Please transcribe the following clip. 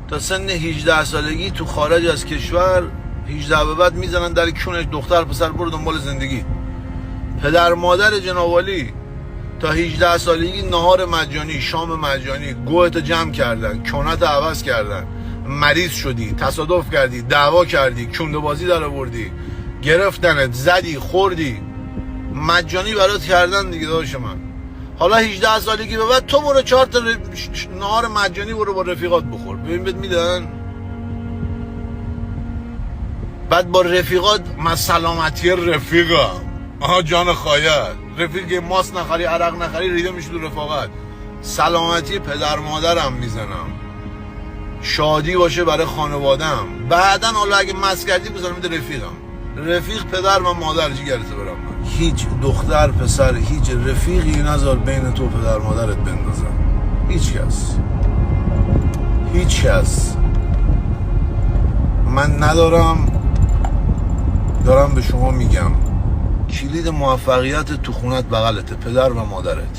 تا سن 18 سالگی تو خارج از کشور 18 به بعد میزنن در کونش دختر پسر برو دنبال زندگی. پدر مادر جنابالی تا 18 سالگی نهار مجانی، شام مجانی، گوهتو جمع کردن، کونت عوض کردن، مریض شدی، تصادف کردی، دعوا کردی، کنده بازی در آوردی، گرفتنت، زدی، خوردی، مجانی برات کردن دیگه داداش من. حالا 18 سالگی به بعد تو برو 4 تا نهار مجانی برو با رفیقات بخور، ببین بهت میدن. بعد با رفیقات من سلامتی رفیقم، آها جان خواهد، رفیق ماست نخری عرق نخری ریده میشه تو رفاقت. سلامتی پدر مادرم میزنم، شادی باشه برای خانوادم. بعدن حالا اگه مس کردی بزنم میده رفیقم. رفیق پدر و مادر جیگرت برم من. هیچ دختر پسر هیچ رفیقی نذار بین تو پدر مادرت بندازن. هیچ کس من ندارم. دارم به شما میگم کلید موفقیت تو خونت بغلته، پدر و مادرت.